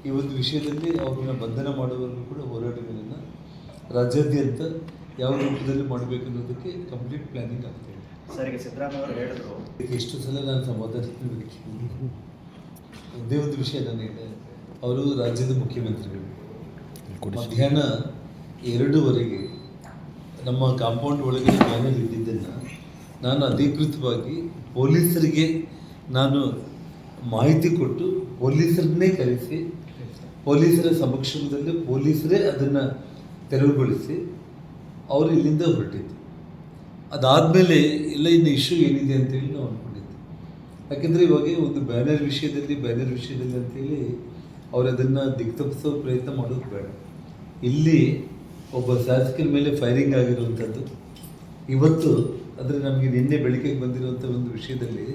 ಈ ಒಂದು ವಿಷಯದಲ್ಲಿ ಅವ್ರನ್ನ ಬಂಧನ ಮಾಡುವವರೆಗೂ ಕೂಡ ಹೋರಾಟಗಳನ್ನು ರಾಜ್ಯಾದ್ಯಂತ ಯಾವ ರೂಪದಲ್ಲಿ ಮಾಡಬೇಕನ್ನೋದಕ್ಕೆ ಕಂಪ್ಲೀಟ್ ಪ್ಲಾನಿಂಗ್ ಆಗ್ತಾ ಇದೆ. ಸರ್, ಈಗ ಸಿದ್ದರಾಮಯ್ಯ ಅವರು ಹೇಳಿದ್ರು, ಎಷ್ಟು ಸಲ ನಾನು ಸಮಾಧಾನ ಒಂದೇ ಒಂದು ವಿಷಯ ನಾನು ಹೇಳಿದೆ, ಅವರು ರಾಜ್ಯದ ಮುಖ್ಯಮಂತ್ರಿಗಳು ಮಧ್ಯಾಹ್ನ 2:15 ನಮ್ಮ ಕಾಂಪೌಂಡ್ ಒಳಗೆ ಬ್ಯಾನರ್ ಇದ್ದಿದ್ದನ್ನು ನಾನು ಅಧಿಕೃತವಾಗಿ ಪೊಲೀಸರಿಗೆ ನಾನು ಮಾಹಿತಿ ಕೊಟ್ಟು ಪೊಲೀಸರನ್ನೇ ಕರೆಸಿ ಪೊಲೀಸರ ಸಮಕ್ಷಮದಲ್ಲಿ ಪೊಲೀಸರೇ ಅದನ್ನು ತೆರವುಗೊಳಿಸಿ ಅವರು ಇಲ್ಲಿಂದ ಹೊರಟಿದ್ದು. ಅದಾದಮೇಲೆ ಎಲ್ಲ ಇನ್ನು ಇಶ್ಯೂ ಏನಿದೆ ಅಂತೇಳಿ ನಾವು ಅಂದ್ಕೊಂಡಿದ್ದೆ. ಯಾಕೆಂದರೆ ಇವಾಗ ಒಂದು ಬ್ಯಾನರ್ ವಿಷಯದಲ್ಲಿ ಅಂತೇಳಿ ಅವರು ಅದನ್ನು ದಿಕ್ತಪ್ಪಿಸೋ ಪ್ರಯತ್ನ ಮಾಡೋದು ಬೇಡ. ಇಲ್ಲಿ ಒಬ್ಬ ಶಾಸಕರ ಮೇಲೆ ಫೈರಿಂಗ್ ಆಗಿರುವಂಥದ್ದು ಇವತ್ತು, ಅಂದರೆ ನಮಗೆ ನಿನ್ನೆ ಬೆಳಕಿಗೆ ಬಂದಿರುವಂಥ ಒಂದು ವಿಷಯದಲ್ಲಿ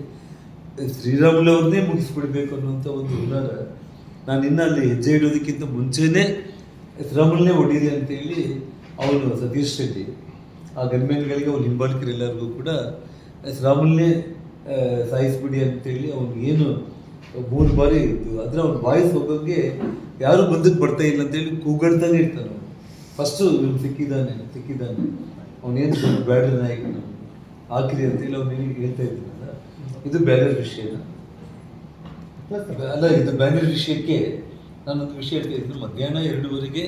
ಶ್ರೀರಾಮುಲವ್ರನ್ನೇ ಮುಗಿಸ್ಬಿಡ್ಬೇಕು ಅನ್ನುವಂಥ ಒಂದು ಹುನ್ನಾರ. ನಾನು ಇನ್ನೂ ಅಲ್ಲಿ ಹೆಜ್ಜೆ ಇಡೋದಕ್ಕಿಂತ ಮುಂಚೆನೇ ಶ್ರೀರಾಮುಲನ್ನೇ ಹೊಡೀರಿ ಅಂತೇಳಿ ಅವನು ಸತೀಶ್ ರೆಡ್ಡಿ ಆ ಗನ್ಮ್ಯಾನ್ಗಳಿಗೆ ಅವ್ನು ಹಿಂಬಾಲಕರೆಲ್ಲರಿಗೂ ಕೂಡ ಶ್ರೀರಾಮುಲನ್ನೇ ಸಾಯಿಸ್ಬಿಡಿ ಅಂತೇಳಿ ಅವ್ನು ಏನು 3 ಬಾರಿ ಇತ್ತು. ಆದರೆ ಅವ್ನ ವಾಯ್ಸ್ ಹೋಗೋಕ್ಕೆ ಯಾರೂ ಮುಂದಕ್ಕೆ ಬರ್ತಾ ಇಲ್ಲ ಅಂತೇಳಿ ಕೂಗಾಡ್ತಾನೆ ಇರ್ತಾನೆ. ಫಸ್ಟು ಇವ್ನು ಸಿಕ್ಕಿದ್ದಾನೆ ಅವನೇನು ಬ್ಯಾಡ್ರ ನಾಯಕನು ಹಾಕಿರಿ ಅಂತೇಳಿ ಅವನೇನು ಹೇಳ್ತಾ ಇದ್ದೀನಲ್ಲ, ಇದು ಬ್ಯಾನರ್ ವಿಷಯನ ಅಲ್ಲ. ಇದು ಬ್ಯಾನರ್ ವಿಷಯಕ್ಕೆ ನಾನೊಂದು ವಿಷಯ ಹೇಳ್ತಾ ಇದ್ದೀನಿ. ಮಧ್ಯಾಹ್ನ 2:15